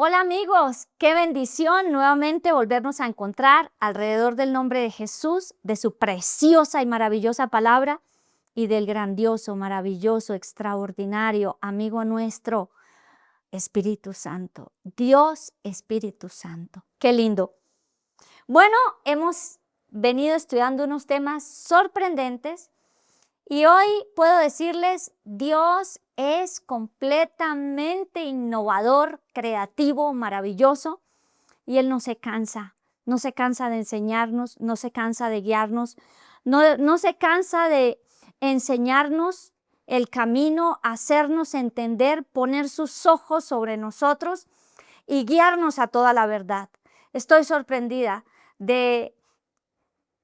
Hola amigos, qué bendición nuevamente volvernos a encontrar alrededor del nombre de Jesús, de su preciosa y maravillosa palabra y del grandioso, maravilloso, extraordinario amigo nuestro, Espíritu Santo. Dios Espíritu Santo. Qué lindo. Bueno, hemos venido estudiando unos temas sorprendentes y hoy puedo decirles, Dios es completamente innovador, creativo, maravilloso y Él no se cansa de enseñarnos, no se cansa de guiarnos, no se cansa de enseñarnos el camino, hacernos entender, poner sus ojos sobre nosotros y guiarnos a toda la verdad. Estoy sorprendida de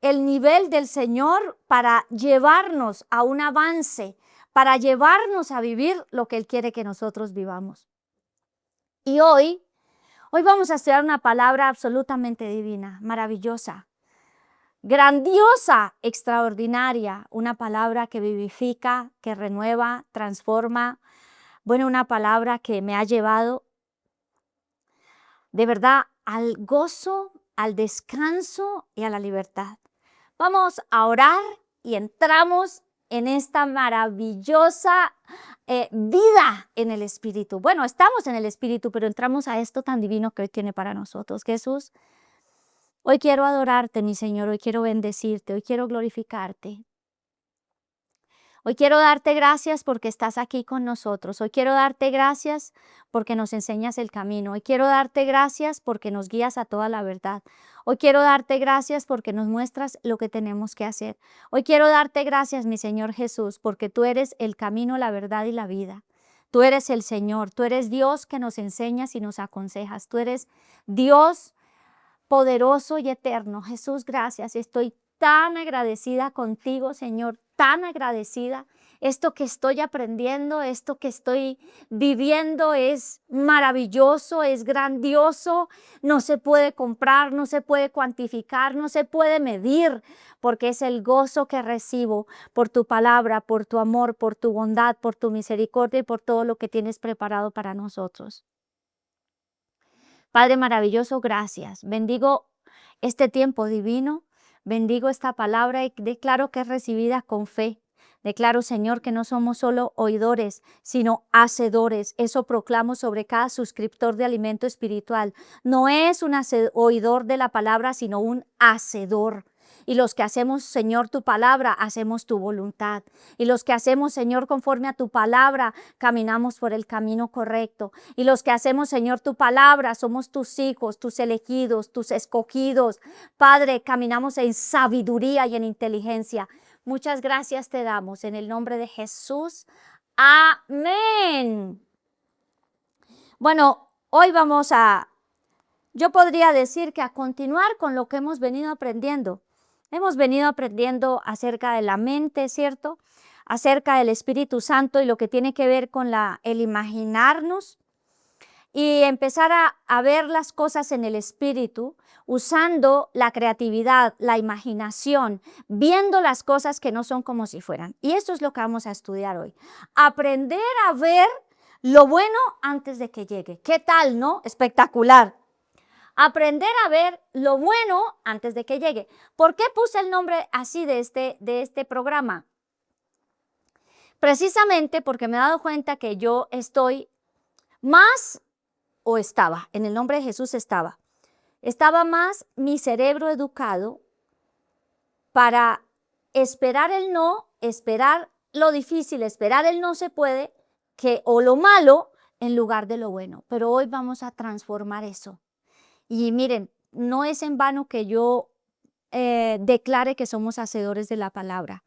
el nivel del Señor para llevarnos a un avance, para llevarnos a vivir lo que Él quiere que nosotros vivamos. Y hoy vamos a estudiar una palabra absolutamente divina, maravillosa, grandiosa, extraordinaria, una palabra que vivifica, que renueva, transforma. Bueno, una palabra que me ha llevado de verdad al gozo, al descanso y a la libertad. Vamos a orar y entramos en esta maravillosa vida en el Espíritu. Bueno, estamos en el Espíritu, pero entramos a esto tan divino que hoy tiene para nosotros. Jesús, hoy quiero adorarte, mi Señor, hoy quiero bendecirte, hoy quiero glorificarte. Hoy quiero darte gracias porque estás aquí con nosotros. Hoy quiero darte gracias porque nos enseñas el camino. Hoy quiero darte gracias porque nos guías a toda la verdad. Hoy quiero darte gracias porque nos muestras lo que tenemos que hacer. Hoy quiero darte gracias, mi Señor Jesús, porque tú eres el camino, la verdad y la vida. Tú eres el Señor, tú eres Dios que nos enseñas y nos aconsejas. Tú eres Dios poderoso y eterno. Jesús, gracias. Estoy tan agradecida contigo, Señor, tan agradecida. Esto que estoy aprendiendo, esto que estoy viviendo es maravilloso, es grandioso. No se puede comprar, no se puede cuantificar, no se puede medir, porque es el gozo que recibo por tu palabra, por tu amor, por tu bondad, por tu misericordia y por todo lo que tienes preparado para nosotros. Padre maravilloso, gracias. Bendigo este tiempo divino, bendigo esta palabra y declaro que es recibida con fe. Declaro, Señor, que no somos solo oidores, sino hacedores. Eso proclamo sobre cada suscriptor de alimento espiritual. No es un oidor de la palabra, sino un hacedor. Y los que hacemos, Señor, tu palabra, hacemos tu voluntad. Y los que hacemos, Señor, conforme a tu palabra, caminamos por el camino correcto. Y los que hacemos, Señor, tu palabra, somos tus hijos, tus elegidos, tus escogidos. Padre, caminamos en sabiduría y en inteligencia. Muchas gracias te damos en el nombre de Jesús. Amén. Bueno, hoy yo podría decir que a continuar con lo que hemos venido aprendiendo. Hemos venido aprendiendo acerca de la mente, ¿cierto? Acerca del Espíritu Santo y lo que tiene que ver con el imaginarnos y empezar a ver las cosas en el Espíritu, usando la creatividad, la imaginación, viendo las cosas que no son como si fueran. Y esto es lo que vamos a estudiar hoy. Aprender a ver lo bueno antes de que llegue. ¿Qué tal, no? Espectacular. Aprender a ver lo bueno antes de que llegue. ¿Por qué puse el nombre así de este programa? Precisamente porque me he dado cuenta que yo estoy más, o estaba, en el nombre de Jesús estaba más mi cerebro educado para esperar el no, esperar lo difícil, esperar el no se puede, o lo malo en lugar de lo bueno. Pero hoy vamos a transformar eso. Y miren, no es en vano que yo declare que somos hacedores de la palabra,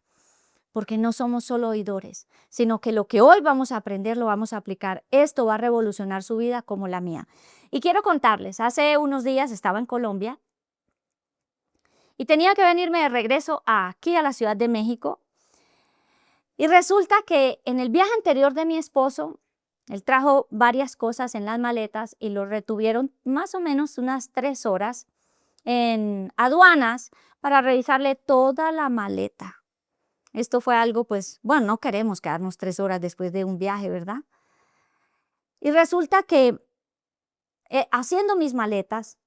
porque no somos solo oidores, sino que lo que hoy vamos a aprender lo vamos a aplicar. Esto va a revolucionar su vida como la mía. Y quiero contarles, hace unos días estaba en Colombia y tenía que venirme de regreso aquí a la Ciudad de México. Y resulta que en el viaje anterior de mi esposo, él trajo varias cosas en las maletas y lo retuvieron más o menos unas 3 horas en aduanas para revisarle toda la maleta. Esto fue algo, pues, bueno, no queremos quedarnos 3 horas después de un viaje, ¿verdad? Y resulta que haciendo mis maletas,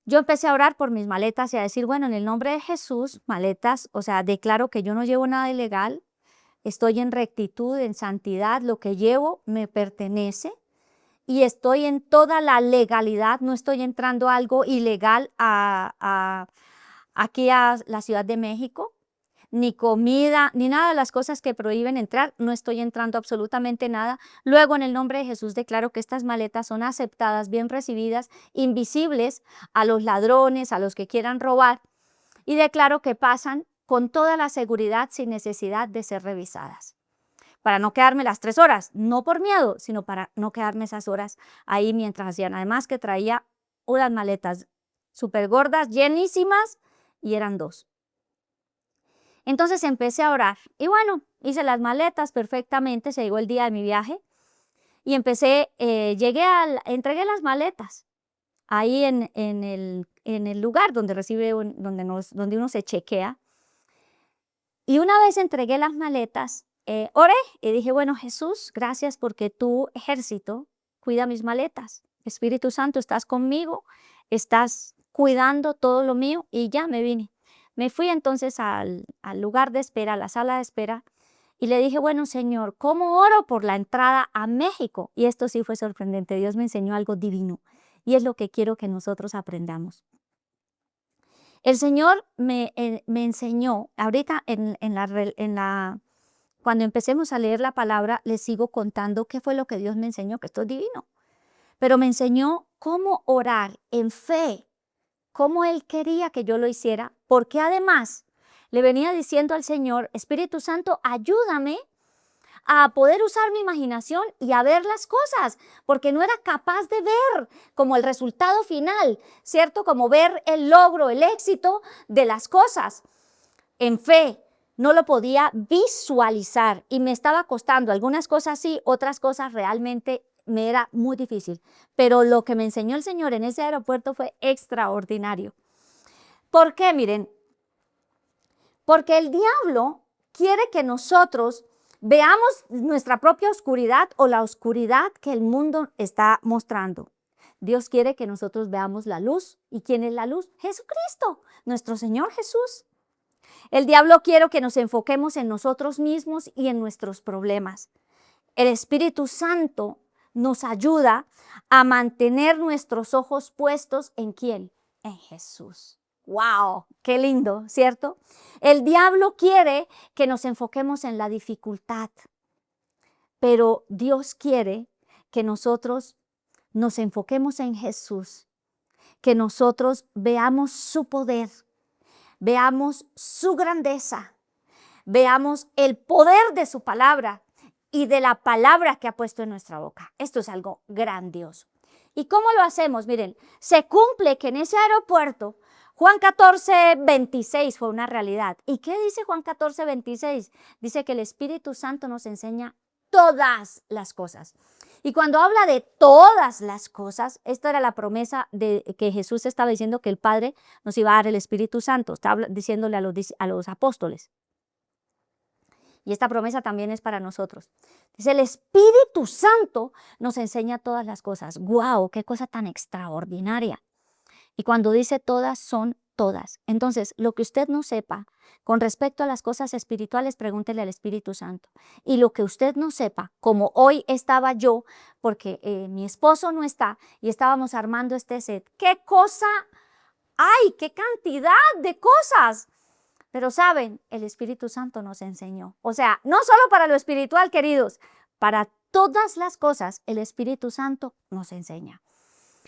yo empecé a orar por mis maletas y a decir, bueno, en el nombre de Jesús, maletas, o sea, declaro que yo no llevo nada ilegal, estoy en rectitud, en santidad, lo que llevo me pertenece y estoy en toda la legalidad, no estoy entrando algo ilegal aquí a la Ciudad de México, ni comida, ni nada de las cosas que prohíben entrar, no estoy entrando absolutamente nada. Luego, en el nombre de Jesús, declaro que estas maletas son aceptadas, bien recibidas, invisibles a los ladrones, a los que quieran robar, y declaro que pasan con toda la seguridad sin necesidad de ser revisadas. Para no quedarme las 3 horas, no por miedo, sino para no quedarme esas horas ahí mientras hacían. Además que traía unas maletas súper gordas, llenísimas, y eran 2. Entonces empecé a orar y bueno, hice las maletas perfectamente, se llegó el día de mi viaje y entregué las maletas ahí en el lugar donde donde uno se chequea. Y una vez entregué las maletas, oré y dije, bueno, Jesús, gracias porque tu ejército cuida mis maletas. Espíritu Santo, estás conmigo, estás cuidando todo lo mío y ya me vine. Me fui entonces al lugar de espera, a la sala de espera, y le dije, bueno, Señor, ¿cómo oro por la entrada a México? Y esto sí fue sorprendente. Dios me enseñó algo divino y es lo que quiero que nosotros aprendamos. El Señor me enseñó, ahorita cuando empecemos a leer la palabra, les sigo contando qué fue lo que Dios me enseñó, que esto es divino. Pero me enseñó cómo orar en fe, cómo Él quería que yo lo hiciera, porque además le venía diciendo al Señor, Espíritu Santo, ayúdame a poder usar mi imaginación y a ver las cosas, porque no era capaz de ver como el resultado final, ¿cierto? Como ver el logro, el éxito de las cosas. En fe, no lo podía visualizar y me estaba costando. Algunas cosas sí, otras cosas realmente me era muy difícil. Pero lo que me enseñó el Señor en ese aeropuerto fue extraordinario. ¿Por qué? Miren, porque el diablo quiere que nosotros veamos nuestra propia oscuridad o la oscuridad que el mundo está mostrando. Dios quiere que nosotros veamos la luz. ¿Y quién es la luz? Jesucristo, nuestro Señor Jesús. El diablo quiere que nos enfoquemos en nosotros mismos y en nuestros problemas. El Espíritu Santo nos ayuda a mantener nuestros ojos puestos ¿en quién? En Jesús. ¡Wow! ¡Qué lindo!, ¿cierto? El diablo quiere que nos enfoquemos en la dificultad, pero Dios quiere que nosotros nos enfoquemos en Jesús, que nosotros veamos su poder, veamos su grandeza, veamos el poder de su palabra y de la palabra que ha puesto en nuestra boca. Esto es algo grandioso. ¿Y cómo lo hacemos? Miren, se cumple que en ese aeropuerto Juan 14:26 fue una realidad. ¿Y qué dice Juan 14:26? Dice que el Espíritu Santo nos enseña todas las cosas. Y cuando habla de todas las cosas, esta era la promesa de que Jesús estaba diciendo que el Padre nos iba a dar el Espíritu Santo. Estaba diciéndole a los apóstoles. Y esta promesa también es para nosotros. Dice, el Espíritu Santo nos enseña todas las cosas. ¡Guau! ¡Qué cosa tan extraordinaria! Y cuando dice todas, son todas. Entonces, lo que usted no sepa con respecto a las cosas espirituales, pregúntele al Espíritu Santo. Y lo que usted no sepa, como hoy estaba yo, porque mi esposo no está y estábamos armando este set. ¡Qué cosa hay! ¡Qué cantidad de cosas! Pero saben, el Espíritu Santo nos enseñó. O sea, no solo para lo espiritual, queridos, para todas las cosas el Espíritu Santo nos enseña.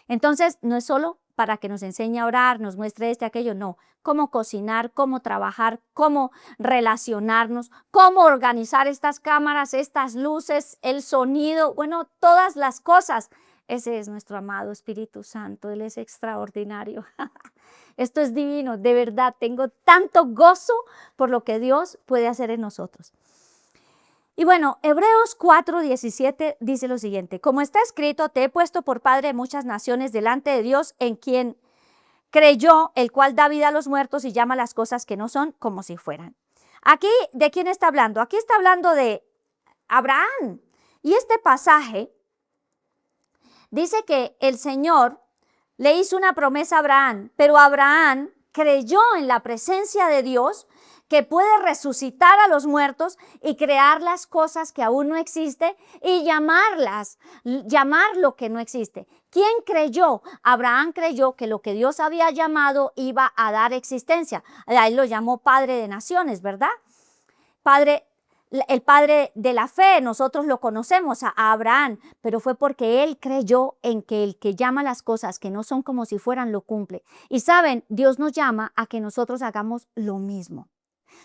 Entonces, no es solo para que nos enseñe a orar, nos muestre aquello, no. Cómo cocinar, cómo trabajar, cómo relacionarnos, cómo organizar estas cámaras, estas luces, el sonido, bueno, todas las cosas. Ese es nuestro amado Espíritu Santo, Él es extraordinario. Esto es divino, de verdad, tengo tanto gozo por lo que Dios puede hacer en nosotros. Y bueno, Hebreos 4:17 dice lo siguiente, como está escrito, te he puesto por padre de muchas naciones delante de Dios en quien creyó, el cual da vida a los muertos y llama las cosas que no son como si fueran. Aquí, ¿de quién está hablando? Aquí está hablando de Abraham. Y este pasaje Dice que el Señor le hizo una promesa a Abraham, pero Abraham creyó en la presencia de Dios, que puede resucitar a los muertos y crear las cosas que aún no existen y llamar lo que no existe. ¿Quién creyó? Abraham creyó que lo que Dios había llamado iba a dar existencia. A él lo llamó Padre de Naciones, ¿verdad? El padre de la fe, nosotros lo conocemos, a Abraham, pero fue porque él creyó en que el que llama las cosas que no son como si fueran, lo cumple. Y saben, Dios nos llama a que nosotros hagamos lo mismo.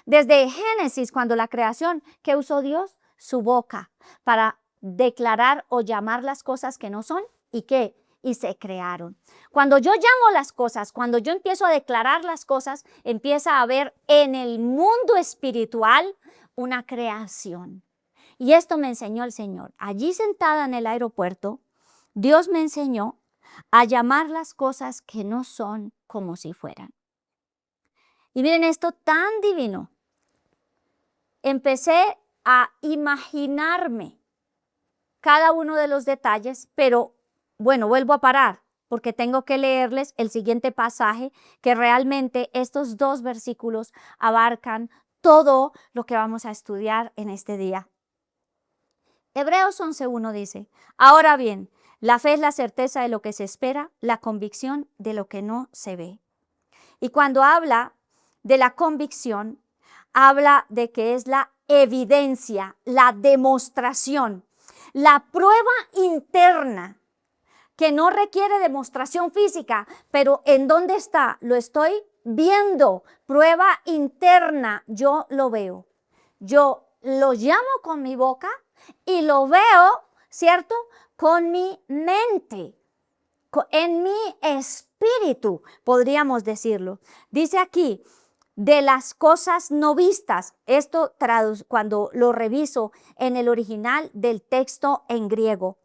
Desde Génesis, cuando la creación, ¿qué usó Dios? Su boca para declarar o llamar las cosas que no son y qué, y se crearon. Cuando yo llamo las cosas, cuando yo empiezo a declarar las cosas, empieza a haber en el mundo espiritual una creación. Y esto me enseñó el Señor. Allí sentada en el aeropuerto, Dios me enseñó a llamar las cosas que no son como si fueran. Y miren esto tan divino. Empecé a imaginarme cada uno de los detalles, pero bueno, vuelvo a parar porque tengo que leerles el siguiente pasaje, que realmente estos 2 versículos abarcan todo lo que vamos a estudiar en este día. Hebreos 11:1 dice, ahora bien, la fe es la certeza de lo que se espera, la convicción de lo que no se ve. Y cuando habla de la convicción, habla de que es la evidencia, la demostración, la prueba interna que no requiere demostración física, pero ¿en dónde está? Lo estoy viendo, prueba interna, yo lo veo. Yo lo llamo con mi boca y lo veo, ¿cierto? Con mi mente, en mi espíritu, podríamos decirlo. Dice aquí, de las cosas no vistas. Esto cuando lo reviso en el original del texto en griego,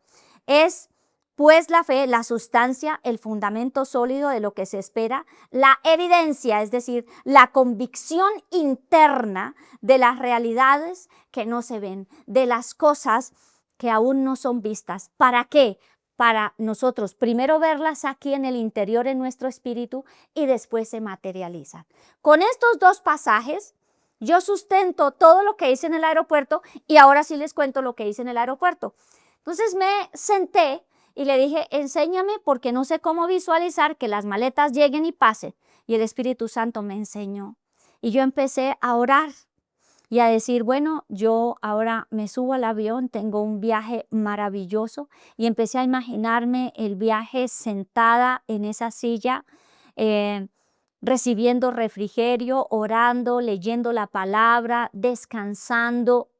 es pues la fe, la sustancia, el fundamento sólido de lo que se espera, la evidencia, es decir, la convicción interna de las realidades que no se ven, de las cosas que aún no son vistas. ¿Para qué? Para nosotros primero verlas aquí en el interior, en nuestro espíritu, y después se materializan. Con estos 2 pasajes, yo sustento todo lo que hice en el aeropuerto y ahora sí les cuento lo que hice en el aeropuerto. Entonces me senté y le dije, enséñame porque no sé cómo visualizar que las maletas lleguen y pasen. Y el Espíritu Santo me enseñó. Y yo empecé a orar y a decir, bueno, yo ahora me subo al avión, tengo un viaje maravilloso, y empecé a imaginarme el viaje sentada en esa silla, recibiendo refrigerio, orando, leyendo la palabra, descansando,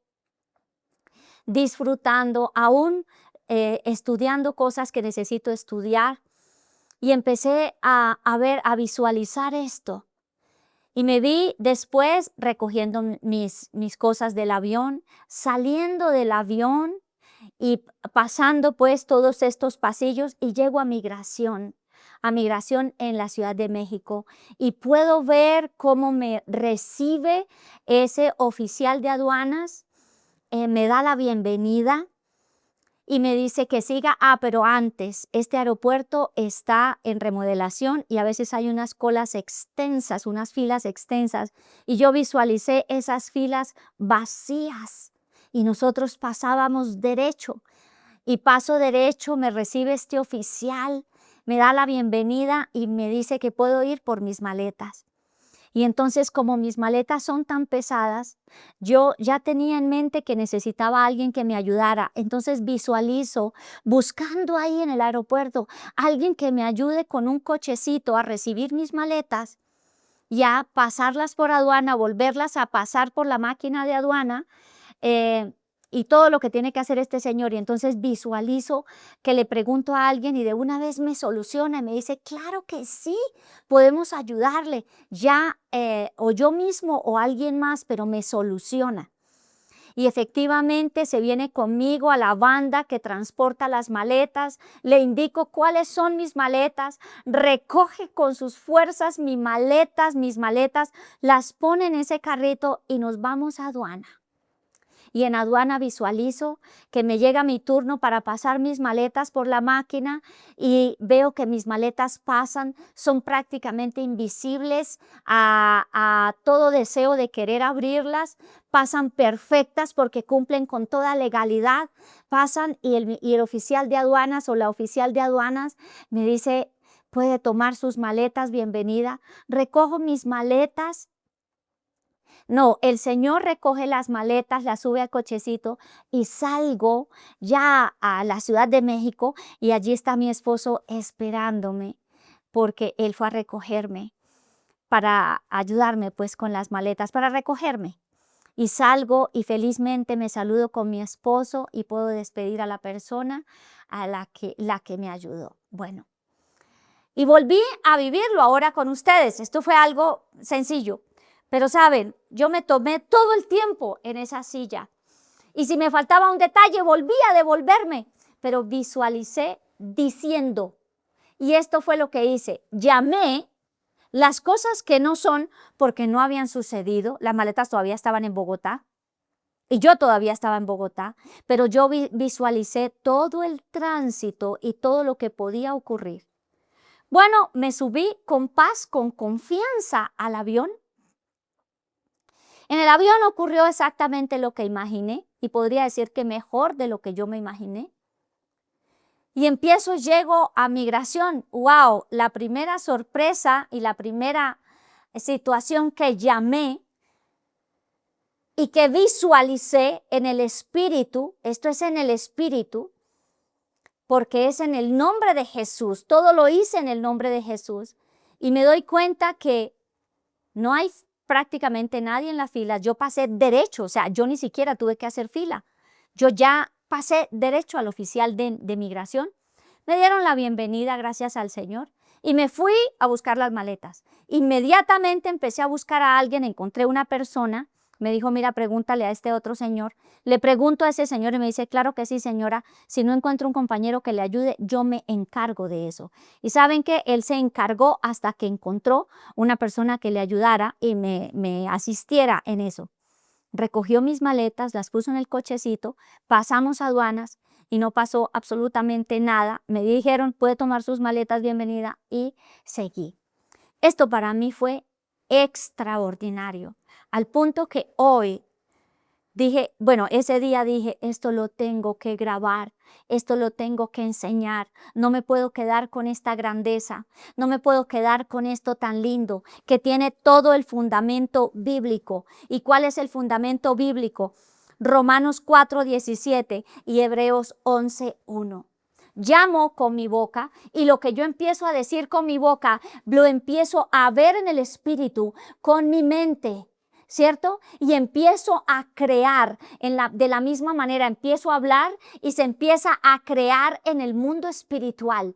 disfrutando, aún estudiando cosas que necesito estudiar. Y empecé a visualizar esto. Y me vi después recogiendo mis cosas del avión, saliendo del avión y pasando pues todos estos pasillos, y llego a migración en la Ciudad de México, y puedo ver cómo me recibe ese oficial de aduanas, me da la bienvenida y me dice que siga. Pero antes, este aeropuerto está en remodelación y a veces hay unas colas extensas, unas filas extensas, y yo visualicé esas filas vacías y nosotros pasábamos derecho, y paso derecho, me recibe este oficial, me da la bienvenida y me dice que puedo ir por mis maletas. Y entonces, como mis maletas son tan pesadas, yo ya tenía en mente que necesitaba a alguien que me ayudara. Entonces visualizo buscando ahí en el aeropuerto alguien que me ayude con un cochecito a recibir mis maletas y a pasarlas por aduana, volverlas a pasar por la máquina de aduana, y todo lo que tiene que hacer este señor. Y entonces visualizo que le pregunto a alguien y de una vez me soluciona y me dice, claro que sí, podemos ayudarle, ya o yo mismo o alguien más, pero me soluciona. Y efectivamente se viene conmigo a la banda que transporta las maletas, le indico cuáles son mis maletas, recoge con sus fuerzas mis maletas, las pone en ese carrito y nos vamos a aduana. y en aduana visualizo que me llega mi turno para pasar mis maletas por la máquina y veo que mis maletas pasan, son prácticamente invisibles a todo deseo de querer abrirlas, pasan perfectas porque cumplen con toda legalidad, pasan y el oficial de aduanas o la oficial de aduanas me dice, puede tomar sus maletas, bienvenida. Recojo mis maletas. No, el Señor recoge las maletas, las sube al cochecito y salgo ya a la Ciudad de México y allí está mi esposo esperándome porque él fue a recogerme para ayudarme pues con las maletas, para recogerme. Y salgo y felizmente me saludo con mi esposo y puedo despedir a la persona a la que me ayudó. Bueno, y volví a vivirlo ahora con ustedes. Esto fue algo sencillo. Pero saben, yo me tomé todo el tiempo en esa silla. Y si me faltaba un detalle, volví a devolverme. Pero visualicé diciendo, y esto fue lo que hice, llamé las cosas que no son porque no habían sucedido. Las maletas todavía estaban en Bogotá. Y yo todavía estaba en Bogotá, pero yo visualicé todo el tránsito y todo lo que podía ocurrir. Bueno, me subí con paz, con confianza al avión. En el avión ocurrió exactamente lo que imaginé y podría decir que mejor de lo que yo me imaginé. Y llego a migración. ¡Wow! La primera sorpresa y la primera situación que llamé y que visualicé en el espíritu, esto es en el espíritu, porque es en el nombre de Jesús, todo lo hice en el nombre de Jesús y me doy cuenta que no hay prácticamente nadie en la fila. Yo pasé derecho, o sea, yo ni siquiera tuve que hacer fila. Yo ya pasé derecho al oficial de migración. Me dieron la bienvenida, gracias al Señor, y me fui a buscar las maletas. Inmediatamente empecé a buscar a alguien, encontré una persona, me dijo, mira, pregúntale a este otro señor. Le pregunto a ese señor y me dice, claro que sí, señora, si no encuentro un compañero que le ayude, yo me encargo de eso. Y ¿saben qué? Él se encargó hasta que encontró una persona que le ayudara y me asistiera en eso. Recogió mis maletas, las puso en el cochecito, pasamos aduanas y no pasó absolutamente nada. Me dijeron, puede tomar sus maletas, bienvenida, y seguí. Esto para mí fue extraordinario, al punto que hoy dije, bueno, ese día dije, esto lo tengo que grabar, esto lo tengo que enseñar, no me puedo quedar con esta grandeza, no me puedo quedar con esto tan lindo, que tiene todo el fundamento bíblico. ¿Y cuál es el fundamento bíblico? Romanos 4:17 y Hebreos 11:1. Llamo con mi boca y lo que yo empiezo a decir con mi boca, lo empiezo a ver en el espíritu con mi mente, ¿cierto? Y empiezo a crear de la misma manera, empiezo a hablar y se empieza a crear en el mundo espiritual.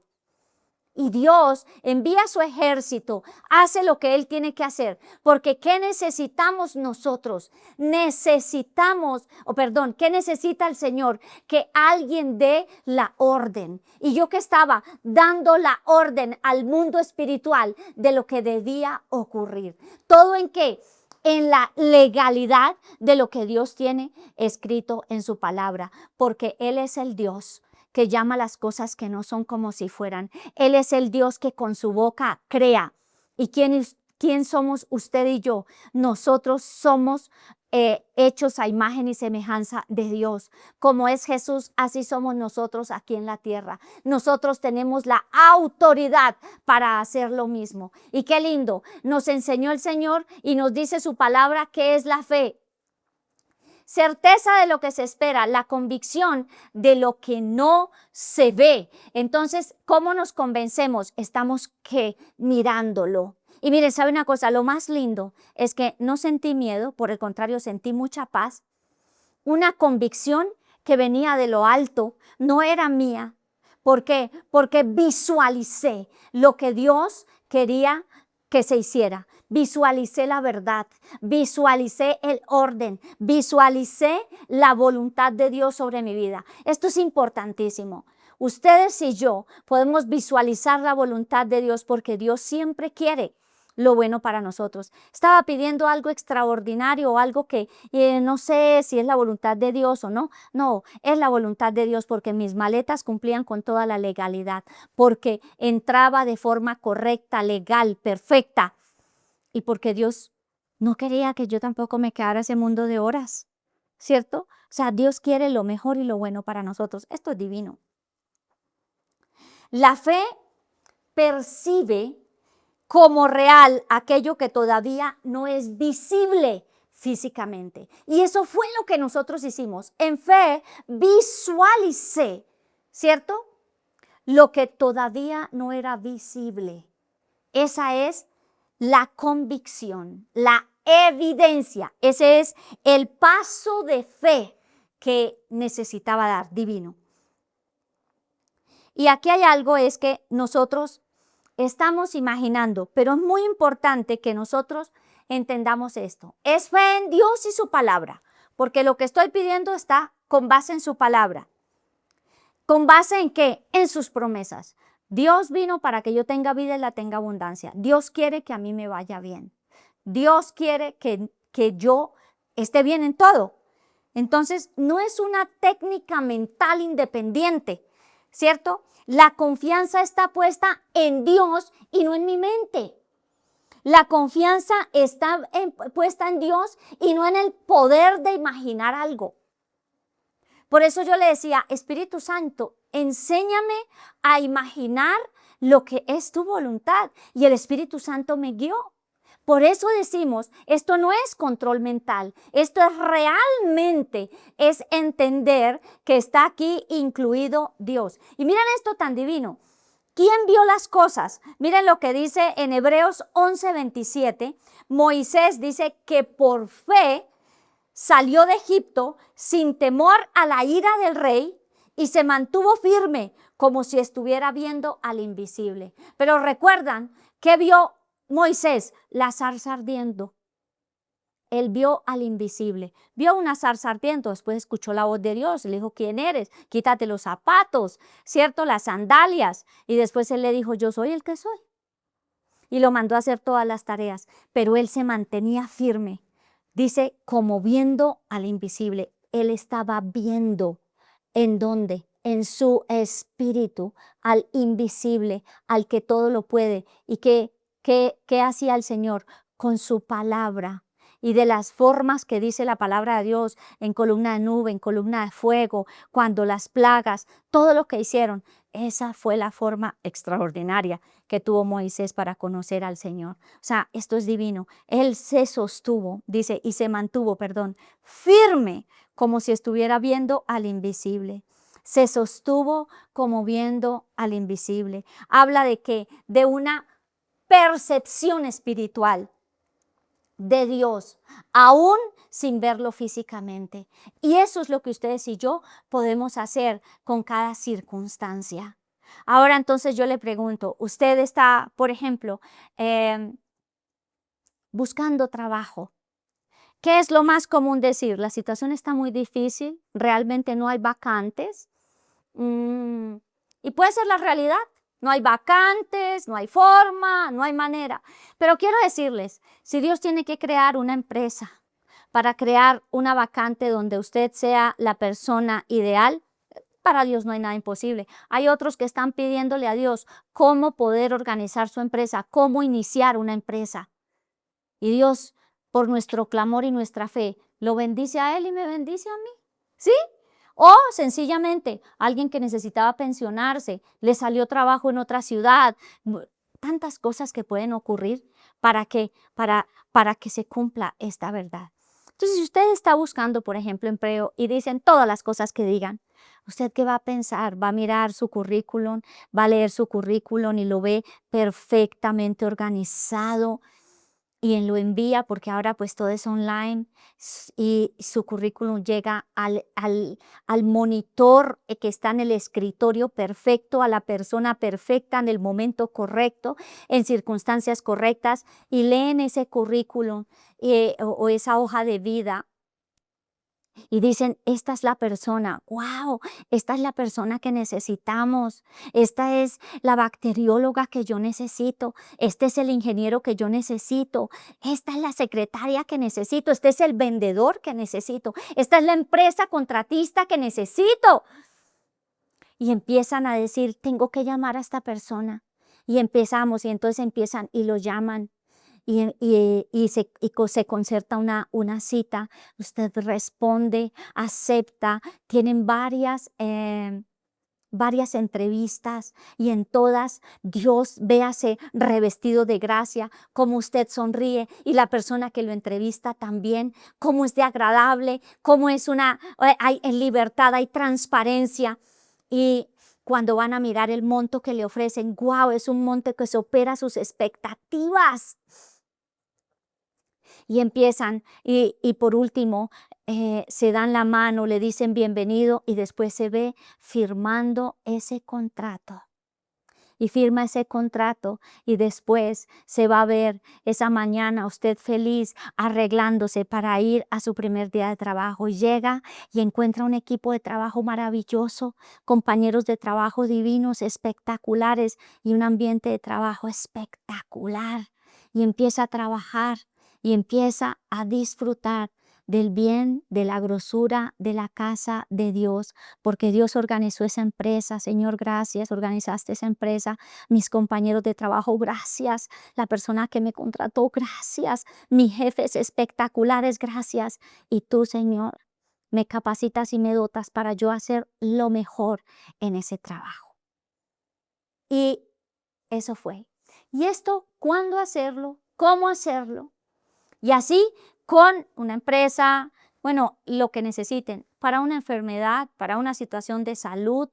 Y Dios envía su ejército, hace lo que Él tiene que hacer, porque ¿qué necesitamos nosotros? ¿Qué necesita el Señor? Que alguien dé la orden. Y yo que estaba dando la orden al mundo espiritual de lo que debía ocurrir. ¿Todo en qué? En la legalidad de lo que Dios tiene escrito en su palabra, porque Él es el Dios que llama las cosas que no son como si fueran. Él es el Dios que con su boca crea. ¿Y quién somos usted y yo? Nosotros somos hechos a imagen y semejanza de Dios. Como es Jesús, así somos nosotros aquí en la tierra. Nosotros tenemos la autoridad para hacer lo mismo. Y qué lindo, nos enseñó el Señor y nos dice su palabra que es la fe. Certeza de lo que se espera, la convicción de lo que no se ve. Entonces, ¿cómo nos convencemos? Estamos mirándolo. Y miren, ¿sabe una cosa? Lo más lindo es que no sentí miedo, por el contrario, sentí mucha paz. Una convicción que venía de lo alto, no era mía. ¿Por qué? Porque visualicé lo que Dios quería que se hiciera. Visualicé la verdad, visualicé el orden, visualicé la voluntad de Dios sobre mi vida. Esto es importantísimo. Ustedes y yo podemos visualizar la voluntad de Dios porque Dios siempre quiere lo bueno para nosotros. Estaba pidiendo algo extraordinario o algo que no sé si es la voluntad de Dios o no. No, es la voluntad de Dios porque mis maletas cumplían con toda la legalidad, porque entraba de forma correcta, legal, perfecta, y porque Dios no quería que yo tampoco me quedara ese mundo de horas, ¿cierto? O sea, Dios quiere lo mejor y lo bueno para nosotros. Esto es divino. La fe percibe como real aquello que todavía no es visible físicamente. Y eso fue lo que nosotros hicimos. En fe visualicé, ¿cierto? Lo que todavía no era visible. Esa es la convicción, la evidencia. Ese es el paso de fe que necesitaba dar, divino. Y aquí hay algo, es que nosotros estamos imaginando, pero es muy importante que nosotros entendamos esto. Es fe en Dios y su palabra, porque lo que estoy pidiendo está con base en su palabra. ¿Con base en qué? En sus promesas. Dios vino para que yo tenga vida y la tenga abundancia. Dios quiere que a mí me vaya bien. Dios quiere que yo esté bien en todo. Entonces, no es una técnica mental independiente, ¿cierto? La confianza está puesta en Dios y no en mi mente. La confianza está puesta en Dios y no en el poder de imaginar algo. Por eso yo le decía, Espíritu Santo, enséñame a imaginar lo que es tu voluntad. Y el Espíritu Santo me guió. Por eso decimos, esto no es control mental, esto es realmente, es entender que está aquí incluido Dios. Y miren esto tan divino. ¿Quién vio las cosas? Miren lo que dice en Hebreos 11:27. Moisés dice que por fe salió de Egipto sin temor a la ira del rey y se mantuvo firme como si estuviera viendo al invisible. Pero recuerdan que vio Moisés la zarza ardiendo. Él vio al invisible, vio una zarza ardiendo, después escuchó la voz de Dios, le dijo, ¿quién eres? Quítate los zapatos, ¿cierto? Las sandalias. Y después él le dijo, yo soy el que soy. Y lo mandó a hacer todas las tareas, pero él se mantenía firme. Dice, como viendo al invisible. Él estaba viendo. ¿En dónde? En su espíritu, al invisible, al que todo lo puede. ¿Y qué hacía el Señor? Con su palabra. Y de las formas que dice la palabra de Dios, en columna de nube, en columna de fuego, cuando las plagas, todo lo que hicieron, esa fue la forma extraordinaria que tuvo Moisés para conocer al Señor. O sea, esto es divino. Él se sostuvo, dice, y se mantuvo, firme, como si estuviera viendo al invisible. Se sostuvo como viendo al invisible. Habla de qué? De una percepción espiritual de Dios, aún sin verlo físicamente. Y eso es lo que ustedes y yo podemos hacer con cada circunstancia. Ahora entonces yo le pregunto, usted está, por ejemplo, buscando trabajo. ¿Qué es lo más común decir? La situación está muy difícil, realmente no hay vacantes. Y puede ser la realidad. No hay vacantes, no hay forma, no hay manera. Pero quiero decirles, si Dios tiene que crear una empresa para crear una vacante donde usted sea la persona ideal, para Dios no hay nada imposible. Hay otros que están pidiéndole a Dios cómo poder organizar su empresa, cómo iniciar una empresa. Y Dios, por nuestro clamor y nuestra fe, lo bendice a él y me bendice a mí. ¿Sí? O sencillamente alguien que necesitaba pensionarse, le salió trabajo en otra ciudad. Tantas cosas que pueden ocurrir para que se cumpla esta verdad. Entonces, si usted está buscando, por ejemplo, empleo y dicen todas las cosas que digan, ¿usted qué va a pensar? Va a mirar su currículum, va a leer su currículum y lo ve perfectamente organizado y lo envía porque ahora pues todo es online y su currículum llega al monitor que está en el escritorio perfecto, a la persona perfecta en el momento correcto, en circunstancias correctas y leen ese currículum o esa hoja de vida y dicen, esta es la persona, wow, esta es la persona que necesitamos, esta es la bacterióloga que yo necesito, este es el ingeniero que yo necesito, esta es la secretaria que necesito, este es el vendedor que necesito, esta es la empresa contratista que necesito. Y empiezan a decir, tengo que llamar a esta persona. Y empezamos, y entonces empiezan y lo llaman. Se concerta una cita, usted responde, acepta, tienen varias entrevistas y en todas Dios véase revestido de gracia, cómo usted sonríe y la persona que lo entrevista también, cómo es de agradable, cómo es hay en libertad, hay transparencia. Y cuando van a mirar el monto que le ofrecen, wow, es un monto que supera sus expectativas. Y empiezan, y por último, se dan la mano, le dicen bienvenido y después se ve firmando ese contrato. Y firma ese contrato y después se va a ver esa mañana usted feliz arreglándose para ir a su primer día de trabajo. Y llega y encuentra un equipo de trabajo maravilloso, compañeros de trabajo divinos, espectaculares y un ambiente de trabajo espectacular. Y empieza a trabajar y empieza a disfrutar del bien, de la grosura de la casa de Dios, porque Dios organizó esa empresa. Señor, gracias, organizaste esa empresa. Mis compañeros de trabajo, gracias. La persona que me contrató, gracias. Mis jefes espectaculares, gracias. Y tú, Señor, me capacitas y me dotas para yo hacer lo mejor en ese trabajo. Y eso fue. ¿Y esto cuándo hacerlo? ¿Cómo hacerlo? Y así con una empresa, bueno, lo que necesiten, para una enfermedad, para una situación de salud,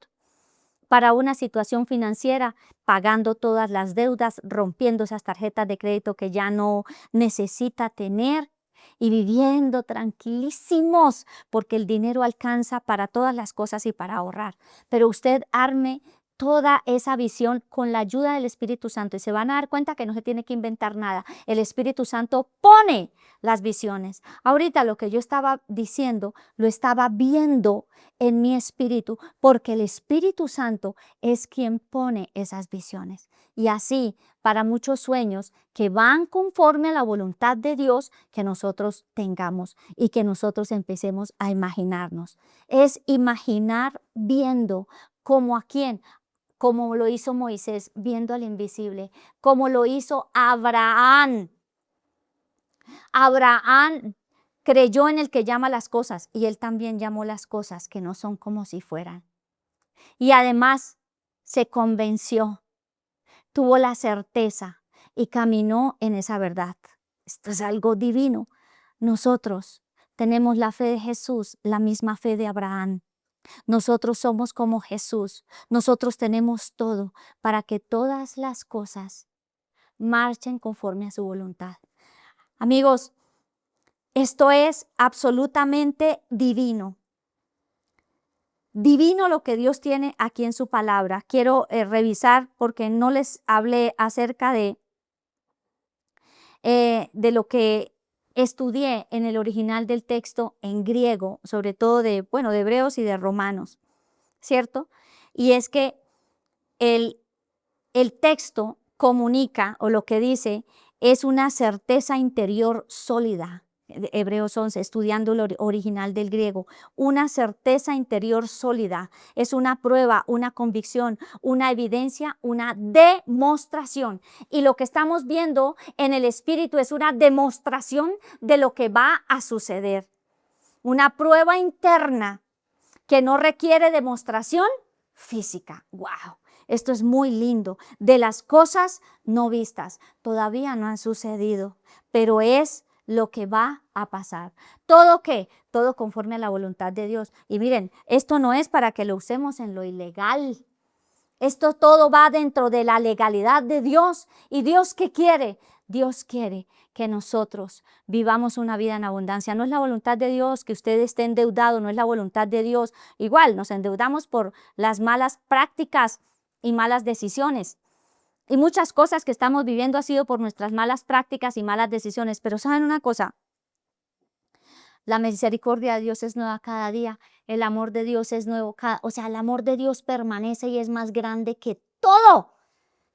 para una situación financiera, pagando todas las deudas, rompiendo esas tarjetas de crédito que ya no necesita tener y viviendo tranquilísimos, porque el dinero alcanza para todas las cosas y para ahorrar. Pero usted arme toda esa visión con la ayuda del Espíritu Santo y se van a dar cuenta que no se tiene que inventar nada. El Espíritu Santo pone las visiones. Ahorita lo que yo estaba diciendo, lo estaba viendo en mi espíritu, porque el Espíritu Santo es quien pone esas visiones. Y así, para muchos sueños que van conforme a la voluntad de Dios, que nosotros tengamos y que nosotros empecemos a imaginarnos. Es imaginar viendo como a quién, como lo hizo Moisés, viendo al invisible, como lo hizo Abraham. Abraham creyó en el que llama las cosas y él también llamó las cosas que no son como si fueran. Y además se convenció, tuvo la certeza y caminó en esa verdad. Esto es algo divino. Nosotros tenemos la fe de Jesús, la misma fe de Abraham. Nosotros somos como Jesús. Nosotros tenemos todo para que todas las cosas marchen conforme a su voluntad. Amigos, esto es absolutamente divino. Divino lo que Dios tiene aquí en su palabra. Quiero revisar porque no les hablé acerca de lo que estudié en el original del texto en griego, sobre todo de Hebreos y de Romanos, ¿cierto? Y es que el texto comunica, o lo que dice, es una certeza interior sólida. Hebreos 11, estudiando el original del griego, una certeza interior sólida, es una prueba, una convicción, una evidencia, una demostración. Y lo que estamos viendo en el Espíritu es una demostración de lo que va a suceder. Una prueba interna que no requiere demostración física. ¡Wow! Esto es muy lindo. De las cosas no vistas, todavía no han sucedido, pero es lo que va a pasar. ¿Todo qué? Todo conforme a la voluntad de Dios. Y miren, esto no es para que lo usemos en lo ilegal. Esto todo va dentro de la legalidad de Dios. ¿Y Dios qué quiere? Dios quiere que nosotros vivamos una vida en abundancia. No es la voluntad de Dios que usted esté endeudado, no es la voluntad de Dios. Igual nos endeudamos por las malas prácticas y malas decisiones. Y muchas cosas que estamos viviendo ha sido por nuestras malas prácticas y malas decisiones. Pero ¿saben una cosa? La misericordia de Dios es nueva cada día. El amor de Dios es nuevo o sea, el amor de Dios permanece y es más grande que todo.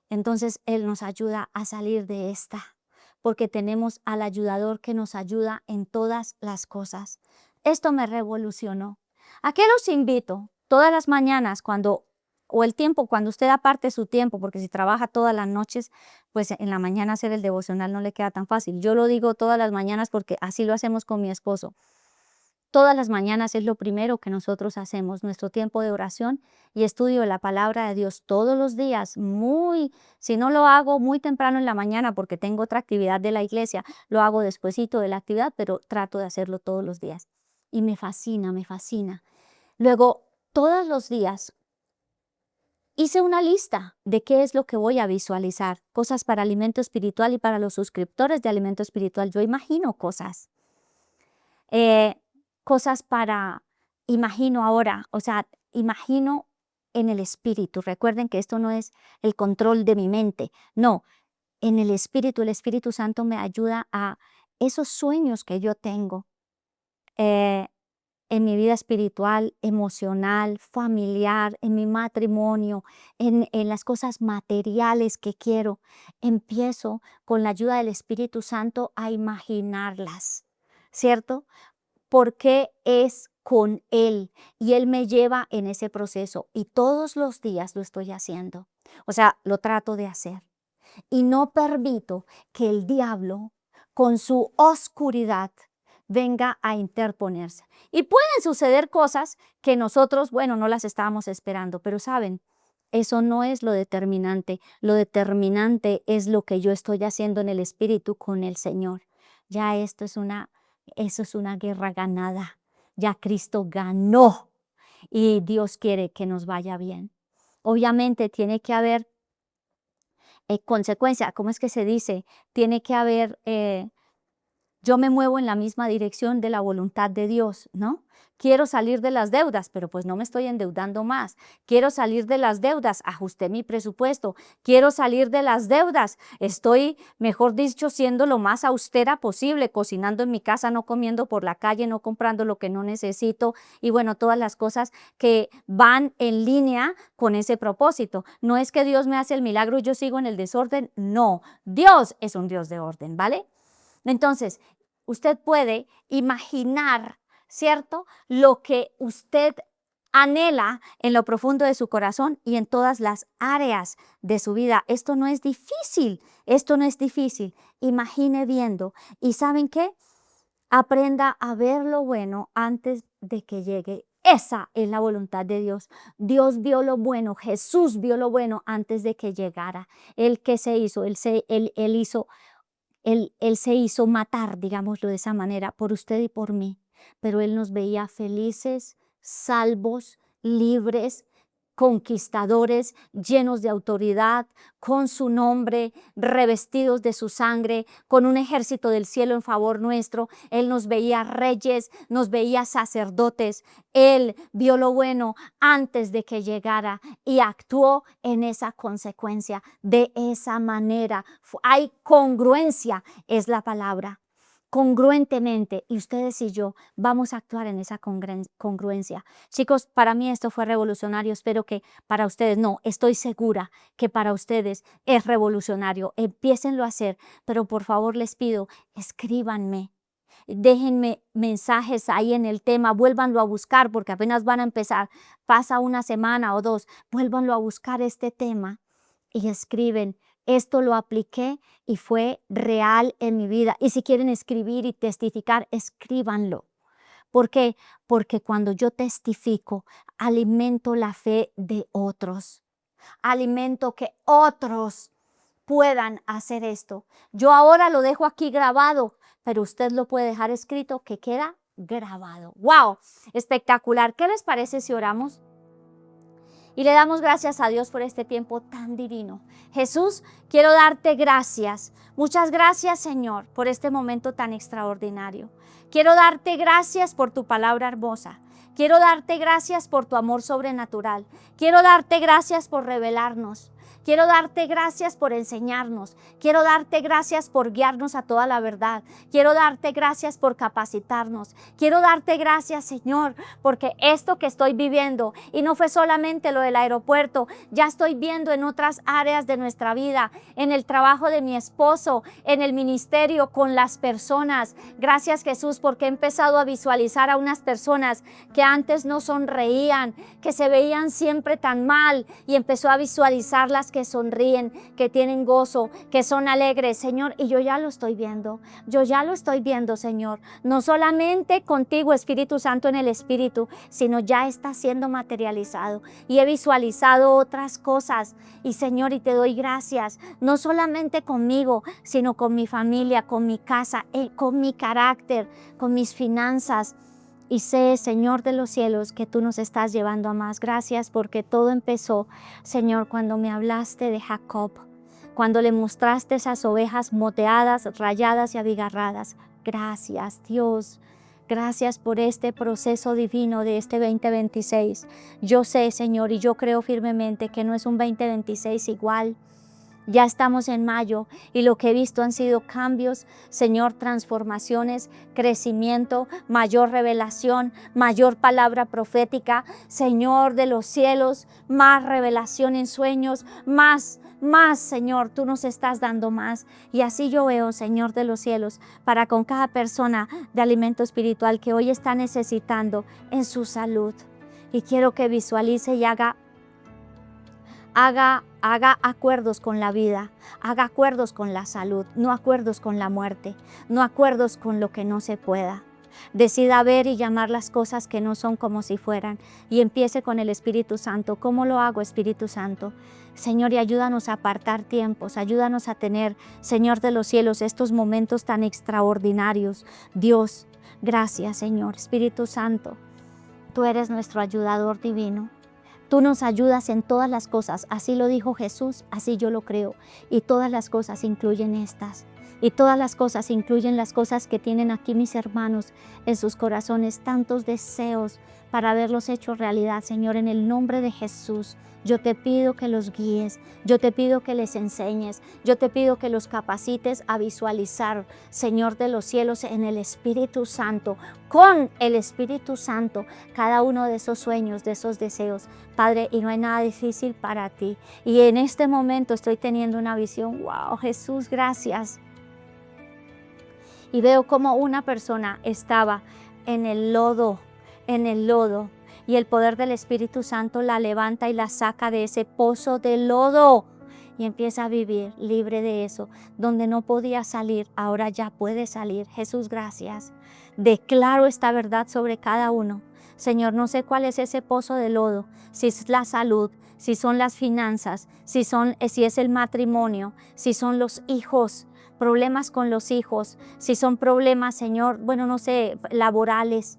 Entonces Él nos ayuda a salir de esta, porque tenemos al ayudador que nos ayuda en todas las cosas. Esto me revolucionó. ¿A qué los invito? Todas las mañanas o el tiempo, cuando usted aparte su tiempo, porque si trabaja todas las noches, pues en la mañana hacer el devocional no le queda tan fácil. Yo lo digo todas las mañanas porque así lo hacemos con mi esposo. Todas las mañanas es lo primero que nosotros hacemos, nuestro tiempo de oración y estudio de la palabra de Dios todos los días. Si no lo hago muy temprano en la mañana porque tengo otra actividad de la iglesia, lo hago despuesito de la actividad, pero trato de hacerlo todos los días. Y me fascina, me fascina. Luego, todos los días hice una lista de qué es lo que voy a visualizar, cosas para alimento espiritual y para los suscriptores de alimento espiritual. Yo imagino cosas. Cosas imagino ahora, o sea, imagino en el espíritu. Recuerden que esto no es el control de mi mente, no, en el Espíritu Santo me ayuda a esos sueños que yo tengo en mi vida espiritual, emocional, familiar, en mi matrimonio, en las cosas materiales que quiero. Empiezo con la ayuda del Espíritu Santo a imaginarlas, ¿cierto? Porque es con Él y Él me lleva en ese proceso y todos los días lo estoy haciendo. O sea, lo trato de hacer y no permito que el diablo con su oscuridad venga a interponerse. Y pueden suceder cosas que nosotros, bueno, no las estábamos esperando, pero saben, eso no es lo determinante. Lo determinante es lo que yo estoy haciendo en el Espíritu con el Señor. Ya eso es una guerra ganada. Ya Cristo ganó y Dios quiere que nos vaya bien. Obviamente tiene que haber consecuencia. ¿Cómo es que se dice? Tiene que haber, yo me muevo en la misma dirección de la voluntad de Dios, ¿no? Quiero salir de las deudas, pero pues no me estoy endeudando más. Quiero salir de las deudas, ajusté mi presupuesto. Quiero salir de las deudas, estoy, mejor dicho, siendo lo más austera posible, cocinando en mi casa, no comiendo por la calle, no comprando lo que no necesito y bueno, todas las cosas que van en línea con ese propósito. No es que Dios me hace el milagro y yo sigo en el desorden, no, Dios es un Dios de orden, ¿vale? Entonces, usted puede imaginar, ¿cierto?, lo que usted anhela en lo profundo de su corazón y en todas las áreas de su vida. Esto no es difícil, esto no es difícil. Imagine viendo y ¿saben qué? Aprenda a ver lo bueno antes de que llegue. Esa es la voluntad de Dios. Dios vio lo bueno, Jesús vio lo bueno antes de que llegara. Él que se hizo, Él se hizo matar, digámoslo de esa manera, por usted y por mí, pero Él nos veía felices, salvos, libres, conquistadores, llenos de autoridad, con su nombre, revestidos de su sangre, con un ejército del cielo en favor nuestro. Él nos veía reyes, nos veía sacerdotes. Él vio lo bueno antes de que llegara y actuó en esa consecuencia, de esa manera. Hay congruencia, es la palabra. Congruentemente, y ustedes y yo vamos a actuar en esa congruencia. Chicos, para mí esto fue revolucionario, espero que para ustedes no, estoy segura que para ustedes es revolucionario. Empiécenlo a hacer, pero por favor les pido, escríbanme. Déjenme mensajes ahí en el tema, vuélvanlo a buscar porque apenas van a empezar, pasa una semana o dos, vuélvanlo a buscar este tema y escriben. Esto lo apliqué y fue real en mi vida. Y si quieren escribir y testificar, escríbanlo. ¿Por qué? Porque cuando yo testifico, alimento la fe de otros. Alimento que otros puedan hacer esto. Yo ahora lo dejo aquí grabado, pero usted lo puede dejar escrito que queda grabado. ¡Wow! Espectacular. ¿Qué les parece si oramos? Y le damos gracias a Dios por este tiempo tan divino. Jesús, quiero darte gracias. Muchas gracias, Señor, por este momento tan extraordinario. Quiero darte gracias por tu palabra hermosa. Quiero darte gracias por tu amor sobrenatural. Quiero darte gracias por revelarnos. Quiero darte gracias por enseñarnos. Quiero darte gracias por guiarnos a toda la verdad. Quiero darte gracias por capacitarnos. Quiero darte gracias, Señor, porque esto que estoy viviendo, y no fue solamente lo del aeropuerto, ya estoy viendo en otras áreas de nuestra vida, en el trabajo de mi esposo, en el ministerio, con las personas. Gracias, Jesús, porque he empezado a visualizar a unas personas que antes no sonreían, que se veían siempre tan mal, y empezó a visualizar las que sonríen, que tienen gozo, que son alegres, Señor, y yo ya lo estoy viendo. Yo ya lo estoy viendo, Señor. No solamente contigo, Espíritu Santo, en el Espíritu, sino ya está siendo materializado. Y he visualizado otras cosas. Y Señor, y te doy gracias, no solamente conmigo, sino con mi familia, con mi casa, con mi carácter, con mis finanzas. Y sé, Señor de los cielos, que tú nos estás llevando a más. Gracias porque todo empezó, Señor, cuando me hablaste de Jacob, cuando le mostraste esas ovejas moteadas, rayadas y abigarradas. Gracias, Dios. Gracias por este proceso divino de este 2026. Yo sé, Señor, y yo creo firmemente que no es un 2026 igual. Ya estamos en mayo y lo que he visto han sido cambios, Señor, transformaciones, crecimiento, mayor revelación, mayor palabra profética, Señor de los cielos, más revelación en sueños, más, Señor, tú nos estás dando más. Y así yo veo, Señor de los cielos, para con cada persona de alimento espiritual que hoy está necesitando en su salud. Y quiero que visualice y haga acuerdos con la vida, haga acuerdos con la salud, no acuerdos con la muerte, no acuerdos con lo que no se pueda. Decida ver y llamar las cosas que no son como si fueran, y empiece con el Espíritu Santo. ¿Cómo lo hago, Espíritu Santo? Señor, y ayúdanos a apartar tiempos, ayúdanos a tener, Señor de los cielos, estos momentos tan extraordinarios. Dios, gracias, Señor. Espíritu Santo, tú eres nuestro ayudador divino. Tú nos ayudas en todas las cosas, así lo dijo Jesús, así yo lo creo. Y todas las cosas incluyen estas. Y todas las cosas incluyen las cosas que tienen aquí mis hermanos en sus corazones, tantos deseos para verlos hechos realidad. Señor, en el nombre de Jesús, yo te pido que los guíes, yo te pido que les enseñes, yo te pido que los capacites a visualizar, Señor de los cielos, en el Espíritu Santo, con el Espíritu Santo, cada uno de esos sueños, de esos deseos, Padre, y no hay nada difícil para ti. Y en este momento estoy teniendo una visión, wow, Jesús, gracias. Y veo como una persona estaba en el lodo, y el poder del Espíritu Santo la levanta y la saca de ese pozo de lodo y empieza a vivir libre de eso. Donde no podía salir, ahora ya puede salir. Jesús, gracias. Declaro esta verdad sobre cada uno. Señor, no sé cuál es ese pozo de lodo, si es la salud, si son las finanzas, si es el matrimonio, si son los hijos, problemas con los hijos, si son problemas, Señor, bueno, no sé, laborales,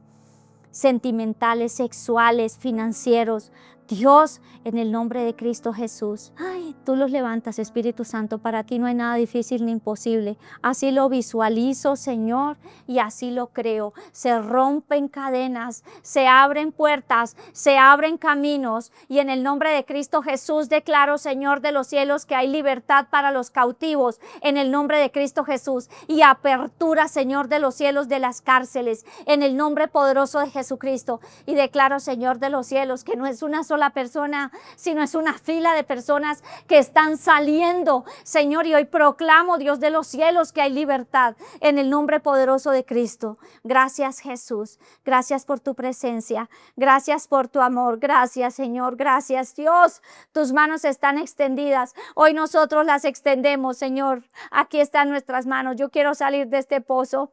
sentimentales, sexuales, financieros. Dios, en el nombre de Cristo Jesús, ay, tú los levantas, Espíritu Santo. Para ti no hay nada difícil ni imposible. Así lo visualizo, Señor, y así lo creo. Se rompen cadenas, se abren puertas, se abren caminos, y en el nombre de Cristo Jesús declaro, Señor de los cielos, que hay libertad para los cautivos, en el nombre de Cristo Jesús, y apertura, Señor de los cielos, de las cárceles, en el nombre poderoso de Jesucristo. Y declaro, Señor de los cielos, que no es una sola persona, sino es una fila de personas que están saliendo, Señor, y hoy proclamo, Dios de los cielos, que hay libertad en el nombre poderoso de Cristo. Gracias, Jesús. Gracias por tu presencia. Gracias por tu amor. Gracias, Señor. Gracias, Dios. Tus manos están extendidas. Hoy nosotros las extendemos, Señor. Aquí están nuestras manos. Yo quiero salir de este pozo.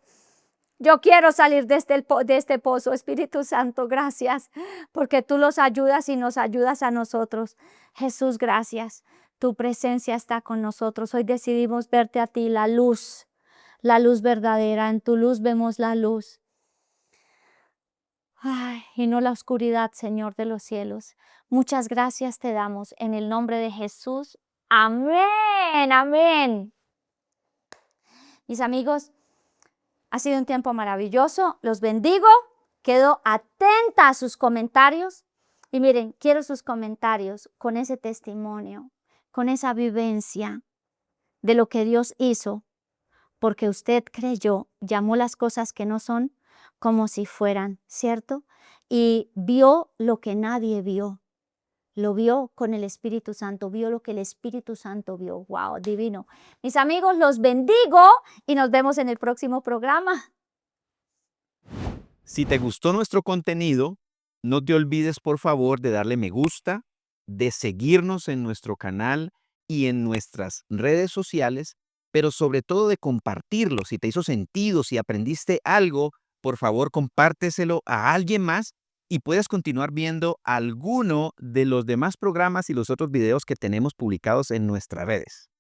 Yo quiero salir de este pozo, Espíritu Santo, gracias, porque tú los ayudas y nos ayudas a nosotros. Jesús, gracias. Tu presencia está con nosotros. Hoy decidimos verte a ti, la luz verdadera. En tu luz vemos la luz. Ay, y no la oscuridad, Señor de los cielos. Muchas gracias te damos en el nombre de Jesús. Amén, amén. Mis amigos, ha sido un tiempo maravilloso. Los bendigo. Quedo atenta a sus comentarios. Y miren, quiero sus comentarios con ese testimonio, con esa vivencia de lo que Dios hizo, porque usted creyó, llamó las cosas que no son como si fueran, ¿cierto? Y vio lo que nadie vio. Lo vio con el Espíritu Santo, vio lo que el Espíritu Santo vio. ¡Wow! Divino. Mis amigos, los bendigo y nos vemos en el próximo programa. Si te gustó nuestro contenido, no te olvides por favor de darle me gusta, de seguirnos en nuestro canal y en nuestras redes sociales, pero sobre todo de compartirlo. Si te hizo sentido, si aprendiste algo, por favor compárteselo a alguien más y puedes continuar viendo alguno de los demás programas y los otros videos que tenemos publicados en nuestras redes.